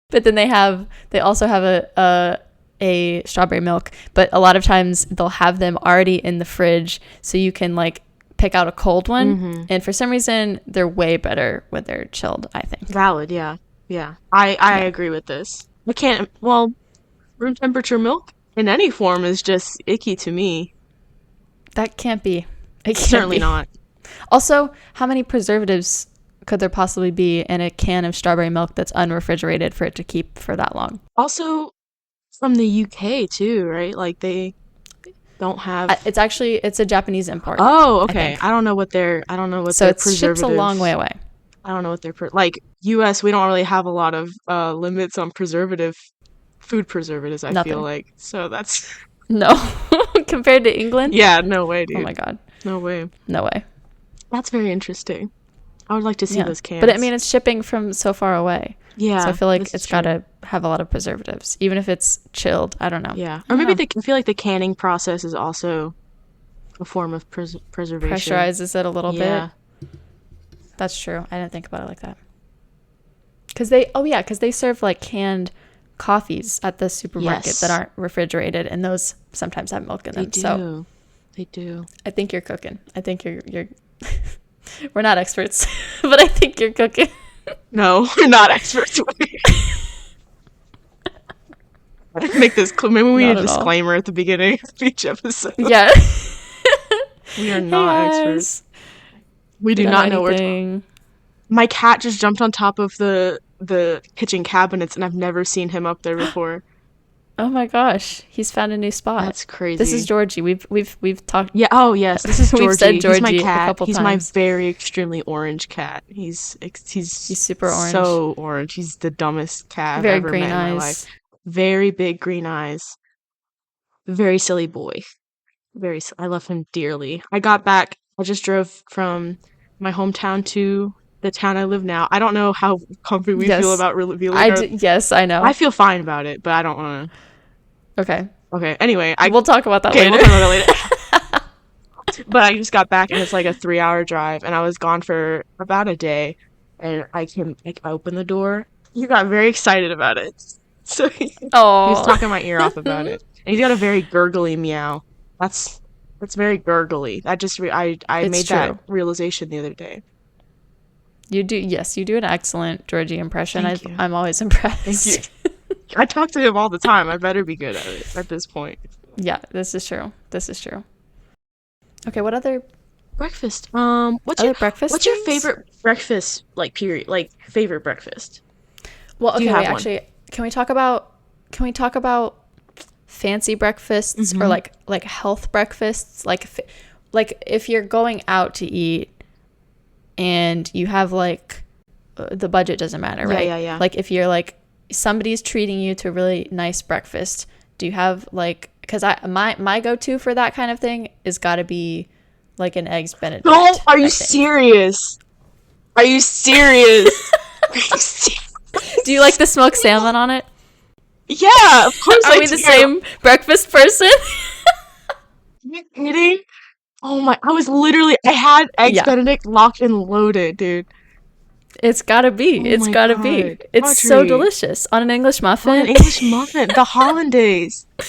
But then they also have a strawberry milk, but a lot of times they'll have them already in the fridge, so you can like pick out a cold one. Mm-hmm. And for some reason, they're way better when they're chilled, I think. Valid, yeah. I agree with this. Room temperature milk in any form is just icky to me. That can't be. It can't Certainly be. not. Also, how many preservatives could there possibly be in a can of strawberry milk that's unrefrigerated for it to keep for that long? Also, from the UK too, right? Like they don't have. It's a Japanese import. Oh, okay. I don't know what their So it preservatives. ships a long way away. I don't know what their like US. We don't really have a lot of limits on food preservatives. I feel like so that's no compared to England. Yeah, no way, dude. Oh my god, no way. That's very interesting. I would like to see those cans. But I mean, it's shipping from so far away. So I Yeah, feel like this is it's got true. to have a lot of preservatives, even if it's chilled. I don't know. Yeah. I Or don't maybe know. I feel like the canning process is also a form of preservation. Pressurizes it a little bit. Yeah. That's true. I didn't think about it like that. Because they serve like canned coffees at the supermarket that Yes, aren't refrigerated, and those sometimes have milk in they them. So do. They do. I think you're cooking. I think you're. We're not experts, but I think you're cooking. No, we're not experts. Make this clear. Maybe we need Not a at all. disclaimer at the beginning of each episode. Yeah. We are Hey not experts. guys. We We do don't know not know where to. anything. My cat just jumped on top of the kitchen cabinets, and I've never seen him up there before. Oh my gosh, he's found a new spot. That's This is crazy. Georgie. We've talked. Yeah. Oh, yes. This is We've said Georgie. He's my Georgie a cat. couple He's my times. very extremely orange cat. He's He's super orange. so orange. He's the dumbest cat I've Very ever green met in my life. eyes. Very big green eyes. Very silly boy. I love him dearly. I got back. I just drove from my hometown to the town I live now. I don't know how comfy we feel Yes, about revealing our. Yes, I I know. feel fine about it, but I don't want Okay, to. Okay. Anyway, I we'll talk about that okay. We'll later. talk about it later. But I just got back, and it's like a 3-hour drive, and I was gone for about a day. And I opened the door. He got very excited about it. So he was Oh, talking my ear off about it. And he's got a very gurgly meow. That's very gurgly. I it's made that true. realization the other day. You do. Yes, you do an excellent Georgie impression. Thank you. I'm always Thank you. impressed. I talk to him all the time. I better be good at it at this point. Yeah, this is true. This is true. Okay, what other Breakfast. other breakfast What's your things? favorite breakfast like period? Like favorite breakfast? Well, Do you okay, wait. have one? Actually, can we talk about fancy breakfasts or Mm-hmm. like health breakfasts? Like if you're going out to eat and you have like the budget doesn't matter, Yeah, right? yeah, yeah. Like if you're like somebody's treating you to a really nice breakfast, do you have like because I my go-to for that kind of thing is got to be like an eggs No, benedict, are you I think. serious? Are you serious? Are you serious? Do you like the smoked salmon on it? Yeah, of course Are I we the do. same breakfast person? Are you kidding? Oh my, I had Eggs Yeah, Benedict locked and loaded, dude. it's gotta be. Oh It's my gotta be. God. It's so Audrey, delicious on an English on an muffin. English muffin, the hollandaise. The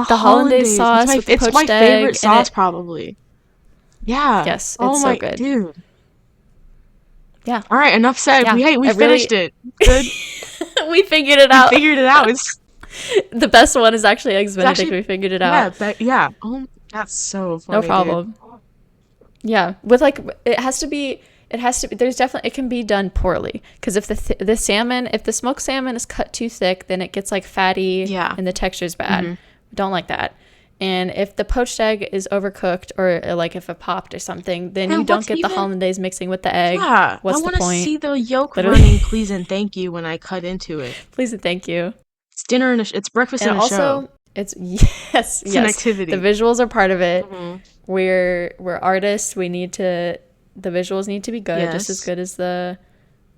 The hollandaise hollandaise. sauce with the It's my poached favorite egg in sauce it. probably. Yeah. Yes, Oh it's so my, good. dude. Yeah, All right, enough said. yeah. Hey, we I finished really it. Good. we figured it We out. figured it out. It's The best one is actually eggs Benedict. actually, We figured it yeah, out. yeah. Oh, that's so No funny, dude. problem. Yeah, with like it has to be. It has to be. There's definitely it can be done poorly because if the salmon, if the smoked salmon is cut too thick, then it gets like fatty Yeah. and the texture's bad. Hmm. Don't like that. And if the poached egg is overcooked or like if it popped or something, then you And don't what's get the even, hollandaise mixing with the egg. yeah, I What's the want to point? see the yolk Literally. running, please and thank you when I cut into it. Please and thank you. It's dinner and it's breakfast And and a show. also, it's yes, It's an yes. The activity. visuals are part of it. Hmm. We're artists. We need to the visuals need to be good, just as Yes. good as the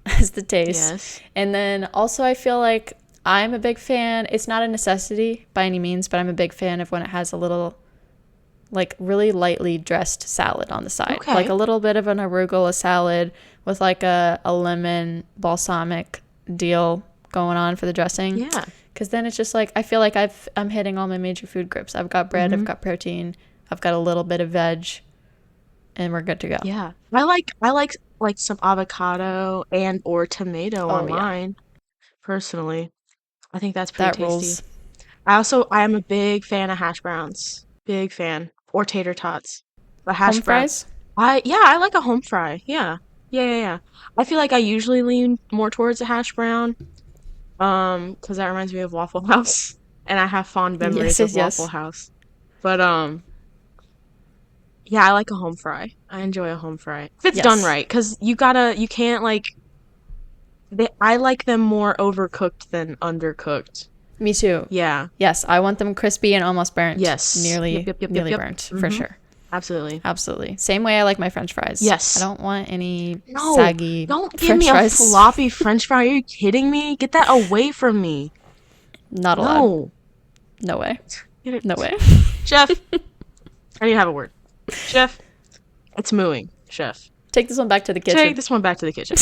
as the taste. Yes. And then also I feel like I'm a big fan. It's not a necessity by any means, but I'm a big fan of when it has a little like really lightly dressed salad on the side. Like Okay. a little bit of an arugula salad with like a lemon balsamic deal going on for the dressing. Yeah. Because then it's just like I feel like I'm hitting all my major food groups. I've got bread, I've Hmm. got protein, I've got a little bit of veg, and we're good to go. Yeah. I like some avocado and or tomato Oh on yeah, mine, personally. I think that's pretty that tasty. rules. I am a big fan of hash browns. Big fan. Or tater tots. But hash Home brown. fries? I like a home fry. Yeah. Yeah, yeah, yeah. I feel like I usually lean more towards a hash brown. 'Cause that reminds me of Waffle House. And I have fond Yes, memories of yes, Waffle yes. House. But yeah, I like a home fry. I enjoy a home fry. If it's done Yes. right, 'cause you can't like I like them more overcooked than undercooked. Me too. Yeah. Yes, I want them crispy and almost burnt. Yes. Yep, Nearly yep, yep, yep, nearly yep. burnt, for Hmm. sure. Absolutely. Absolutely. Same way I like my French fries. Yes. I don't want any No, saggy don't give French me a fries. floppy French fry. Are you kidding me? Get that away from me. Not allowed. No. No way. Get it. No way. Chef, I need to have a word. Chef, it's mooing. Chef, Take this one back to the kitchen. take this one back to the kitchen.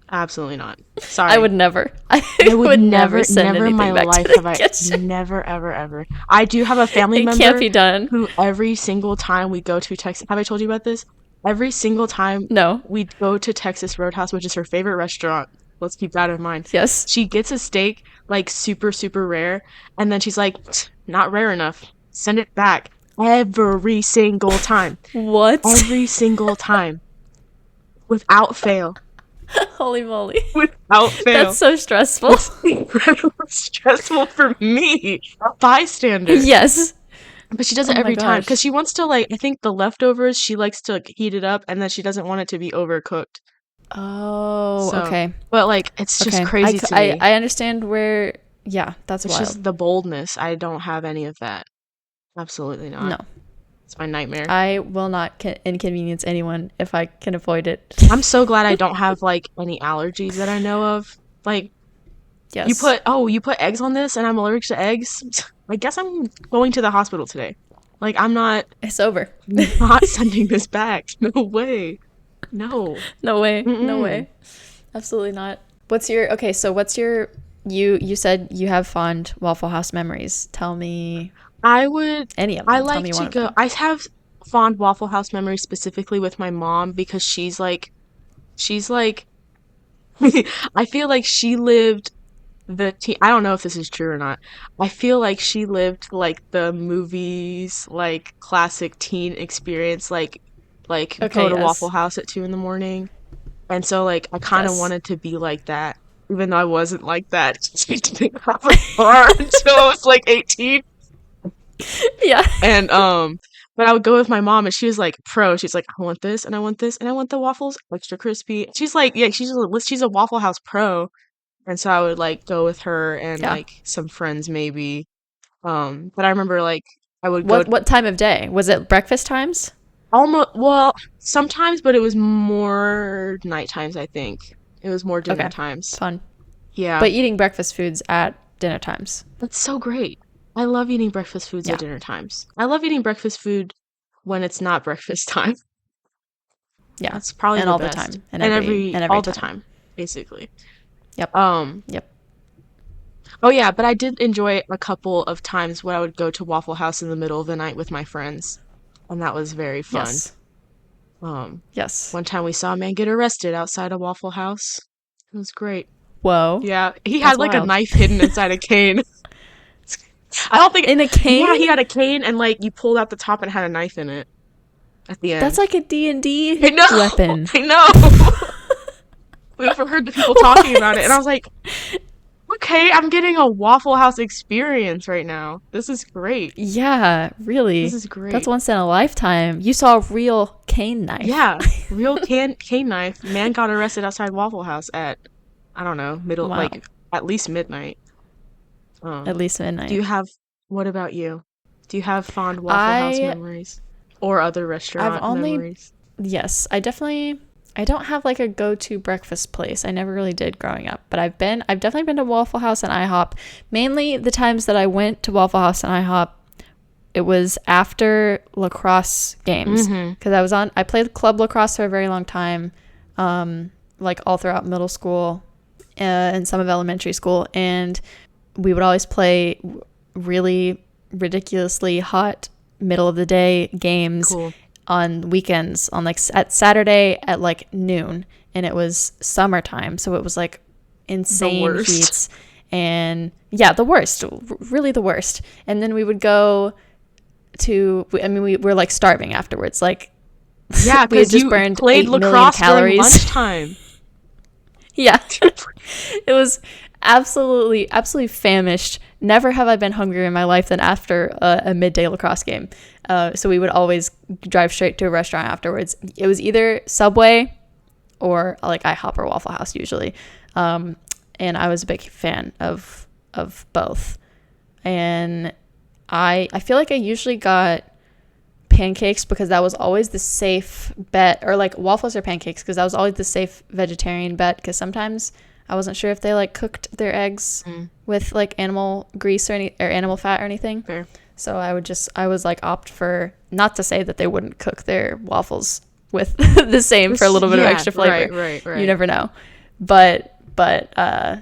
Absolutely not. Sorry. I would never. I would never send never in anything my back life to the have I kitchen. never, ever, ever. I do have a family It member can't be done. who every single time we go to Texas, have I told you about this? Every single time No. we go to Texas Roadhouse, which is her favorite restaurant, let's keep that in mind. Yes. She gets a steak, like super, super rare, and then she's like, not rare enough. Send it back. Every single time. What? Every single time. Without fail. Holy moly. Without fail. That's so stressful. It's incredibly stressful for me, a bystander. Yes. But she does it Oh my every time gosh. because she wants to, like, I think the leftovers, she likes to heat it up and then she doesn't want it to be overcooked. Oh, So, okay. But, like, it's just Okay. crazy to me. I understand where. Yeah, that's It's wild. just the boldness. I don't have any of that. Absolutely not. No. It's my nightmare. I will not inconvenience anyone if I can avoid it. I'm so glad I don't have, like, any allergies that I know of. Like, Yes. you put eggs on this and I'm allergic to eggs? I guess I'm going to the hospital today. Like, I'm not It's over. sending this back. No way. No. No way. Mm-mm. No way. Absolutely not. What's your you said you have fond Waffle House memories. Tell me I would any of them. I Tell like me to one of go. them. I have fond Waffle House memories specifically with my mom because she's like, I feel like she lived I don't know if this is true or not. I feel like she lived like the movies, like classic teen experience, like Okay, go to yes. Waffle House at 2 in the morning. And so like I kind of Yes. wanted to be like that, even though I wasn't like that. She didn't have a car until I was like 18. Yeah. And but I would go with my mom and she was like pro. She's like, I want this and I want this and I want the waffles extra crispy. She's like, yeah, she's a Waffle House pro. And so I would like go with her and Yeah. like some friends maybe. But I remember like I would go What time of day? Was it breakfast times? almost, well, sometimes, but it was more night times, I think. It was more dinner Okay. times. Fun. Yeah. But eating breakfast foods at dinner times. That's so great. I love eating breakfast foods Yeah. at dinner times. I love eating breakfast food when it's not breakfast time. Yeah. That's probably And the all best. the time. And every all the time. time, basically. Yep. Yep. Oh yeah, but I did enjoy a couple of times when I would go to Waffle House in the middle of the night with my friends, and that was very fun. Yes. Yes. One time we saw a man get arrested outside a Waffle House. It was great. Whoa. Yeah, he That's had like a wild. knife hidden inside a cane. I don't think In a cane? Yeah, he had a cane and like you pulled out the top and it had a knife in it at the end. That's like a D&D I know. weapon. I know. We overheard the people talking about it, and I was like, okay, I'm getting a Waffle House experience right now. This is great. Yeah, really. This is great. That's once in a lifetime. You saw a real cane knife. Yeah, real cane knife. Man got arrested outside Waffle House at, I don't know, Wow. like at least midnight. At least midnight. What about you? Do you have fond Waffle House memories? Or other restaurant memories? Yes, I don't have like a go-to breakfast place. I never really did growing up, but I've definitely been to Waffle House and IHOP. Mainly the times that I went to Waffle House and IHOP, it was after lacrosse games because I played club lacrosse for a very long time, like all throughout middle school and some of elementary school, and we would always play really ridiculously hot middle of the day games. Cool. On weekends, on like at Saturday at like noon, and it was summertime, so it was like insane heats, and yeah, the worst, really the worst. And then we would go to, we were like starving afterwards, like yeah, we had just you burned played 8 million lacrosse calories. during lunchtime. Yeah, it was absolutely famished. Never have I been hungrier in my life than after a midday lacrosse game. So we would always drive straight to a restaurant afterwards. It was either Subway or like IHOP or Waffle House usually. And I was a big fan of both. And I feel like I usually got pancakes because that was always the safe bet, or like waffles or pancakes because that was always the safe vegetarian bet, because sometimes I wasn't sure if they like cooked their eggs with like animal grease or animal fat or anything. Fair. So I was like opt for, not to say that they wouldn't cook their waffles with the same for a little bit of extra flavor. Right. You never know. But I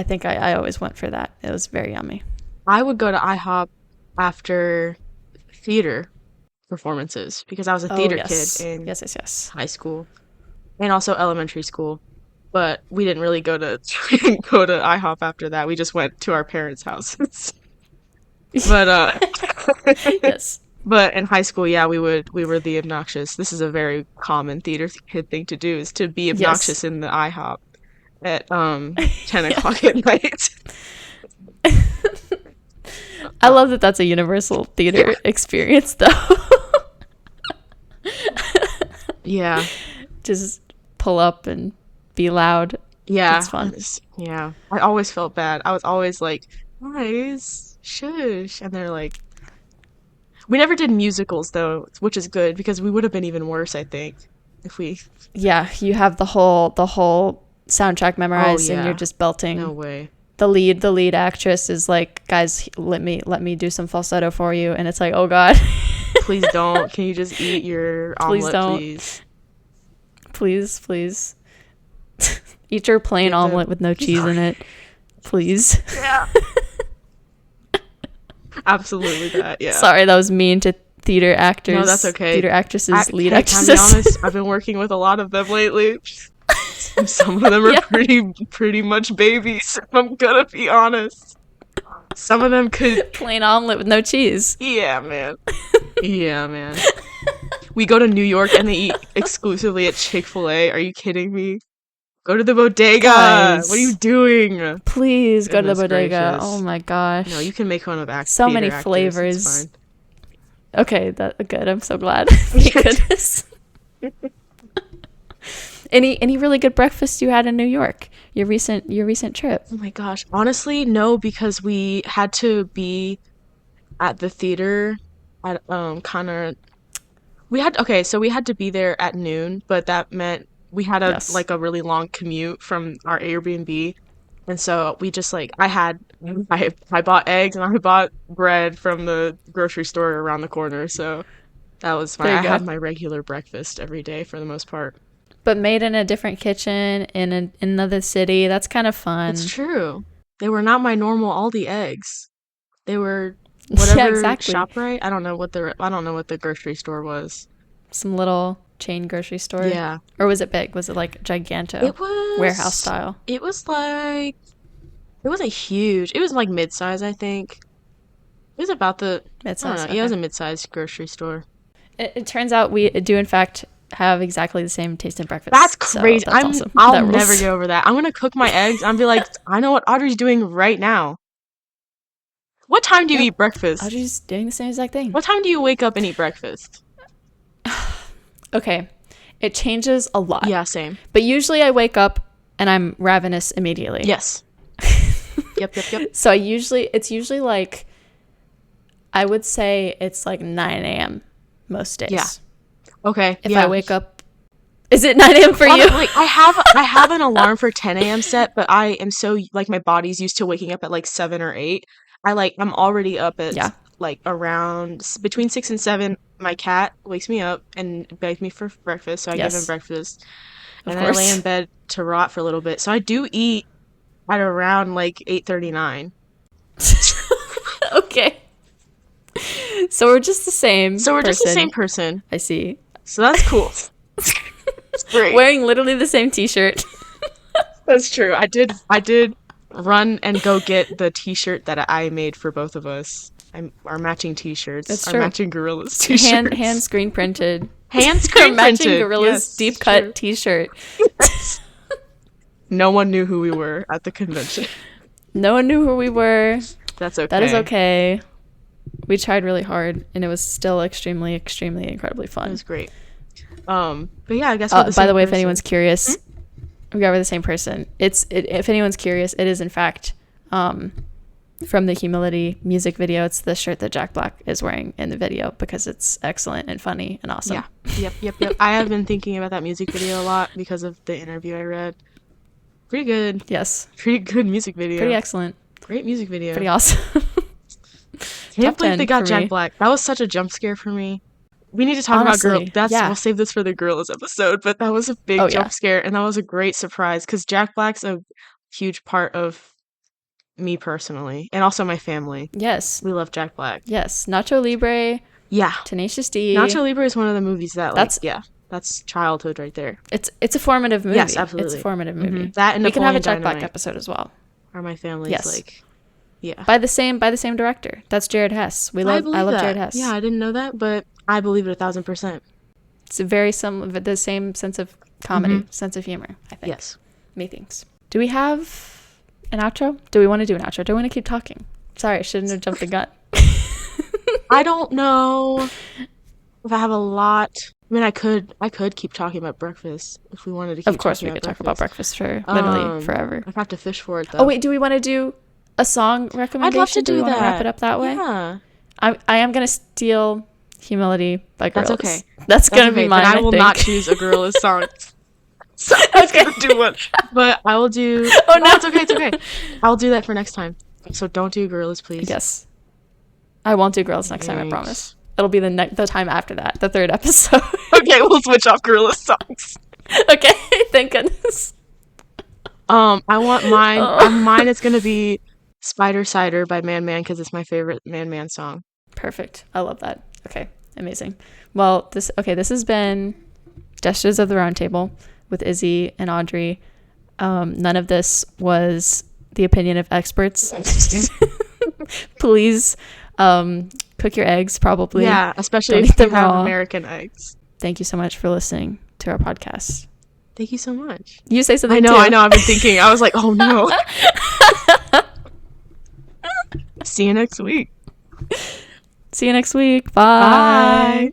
think I always went for that. It was very yummy. I would go to IHOP after theater performances because I was a theater kid in high school and also elementary school. But we didn't really go to IHOP after that. We just went to our parents' houses. But yes. But in high school, yeah, we were the obnoxious. This is a very common theater kid thing to do, is to be obnoxious in the IHOP at 10 o'clock at night. I love that that's a universal theater experience, though. Yeah. Just pull up and be loud. Yeah. It's fun. Yeah. I always felt bad. I was always like, guys, shush. And they're like, we never did musicals, though, which is good because we would have been even worse, I think, if we... Yeah, you have the whole soundtrack memorized and you're just belting. No way. The lead actress is like, guys, let me do some falsetto for you, and it's like, oh god. Please don't. Can you just eat your omelet, please? Eat your plain omelet with no cheese in it, please. Yeah. Absolutely that. Yeah. Sorry, that was mean to theater actors. No, that's okay. Theater actresses, lead actresses. To be honest, I've been working with a lot of them lately. Some of them are pretty much babies, if I'm gonna be honest. Some of them could... Plain omelet with no cheese. Yeah, man. We go to New York and they eat exclusively at Chick-fil-A. Are you kidding me? Go to the bodega. Guys, what are you doing? Please go to the bodega. Gracious. Oh my gosh. No, you can make fun of actors. So many flavors. Okay, that's good. I'm so glad. Thank goodness. Any really good breakfast you had in New York? Your recent trip? Oh my gosh. Honestly, no, because we had to be at the theater at we had to be there at noon, but that meant we had a really long commute from our Airbnb. And so we just I bought eggs and I bought bread from the grocery store around the corner. So that was fine. I had my regular breakfast every day for the most part. But made in a different kitchen in another city. That's kind of fun. It's true. They were not my normal Aldi eggs. They were whatever ShopRite. I don't know what the grocery store was. Some little chain grocery store. Yeah. Or was it big? Was it like giganto? It was warehouse style. It wasn't huge. It was like mid-size, I think. It was about the mid-size. Okay. Yeah, it was a mid-sized grocery store. It turns out we do in fact have exactly the same taste in breakfast. That's crazy. So that's awesome. I'll never get over that. I'm gonna cook my eggs. I'm be like, I know what Audrey's doing right now. What time do you eat breakfast? Audrey's doing the same exact thing. What time do you wake up and eat breakfast? Okay, it changes a lot. Yeah, same. But usually I wake up and I'm ravenous immediately. Yes. Yep. So it's usually like, I would say it's like 9 a.m. most days. Yeah. Okay. If I wake up, is it 9 a.m. for you? Like I have an alarm for 10 a.m. set, but I am so my body's used to waking up at like 7 or 8. I'm already up at around between 6 and 7. My cat wakes me up and begs me for breakfast, so I give him breakfast, and then I lay in bed to rot for a little bit. So I do eat at around 8:39. Okay. So we're just the same. Just the same person. I see. So that's cool. Great. Wearing literally the same t-shirt. That's true. I did run and go get the t-shirt that I made for both of us. Our matching t-shirts. That's our true. Matching Gorillas t-shirts. Hand screen printed. Hand screen printed. Matching Gorillas deep cut t-shirt. Yes. No one knew who we were at the convention. No one knew who we were. That's okay. That is okay. We tried really hard, and it was still extremely, extremely, incredibly fun. It was great. But yeah, I guess. By the way, if anyone's curious, we're the same person. If anyone's curious, it is in fact from the Humility music video. It's the shirt that Jack Black is wearing in the video because it's excellent and funny and awesome. Yeah. Yep. I have been thinking about that music video a lot because of the interview I read. Pretty good. Yes. Pretty good music video. Pretty excellent. Great music video. Pretty awesome. Can't believe they got Jack Black. That was such a jump scare for me. We need to talk about Gorillaz. We'll save this for the Gorillaz episode, but that was a big jump scare, and that was a great surprise because Jack Black's a huge part of me personally, and also my family. Yes. We love Jack Black. Yes. Nacho Libre. Yeah. Tenacious D. Nacho Libre is one of the movies that, that's childhood right there. It's a formative movie. Yes, absolutely. It's a formative movie. Mm-hmm. That and we can have a Jack Dynamite Black episode as well. Are my family's by the same director. That's Jared Hess. I love Jared Hess. Yeah, I didn't know that, but I believe it 1,000%. It's very the same sense of comedy, sense of humor, I think. Yes. Methinks. Do we have an outro? Do we want to do an outro? Do we want to keep talking? Sorry, I shouldn't have jumped the gun. I don't know if I have a lot. I mean, I could keep talking about breakfast if we wanted to keep Of course, we could talk about breakfast for literally forever. I'd have to fish for it, though. Oh, wait, do we want to do a song recommendation? I'd love to do we that. Wrap it up that way? Yeah. I am going to steal Humility by Gorillaz. That's okay. That's going to be mine, I will not choose a Gorillaz song. So I was going to do one. But I will do... Oh, no. It's okay. I'll do that for next time. So don't do Gorillaz, please. Yes. I won't do Gorillaz next time, I promise. It'll be the time after that, the third episode. Okay, we'll switch off Gorillaz songs. Okay, thank goodness. I want mine. Mine is going to be Spider Cider by Man Man because it's my favorite Man Man song. Perfect. I love that. Okay, amazing. Well, this has been Gestures of the Round Table with Izzie and Audrey. None of this was the opinion of experts. Please cook your eggs properly. Yeah, especially if you have American eggs. Thank you so much for listening to our podcast. Thank you so much. You say something too. I know. I've been thinking. I was like, oh no. See you next week. See you next week. Bye. Bye.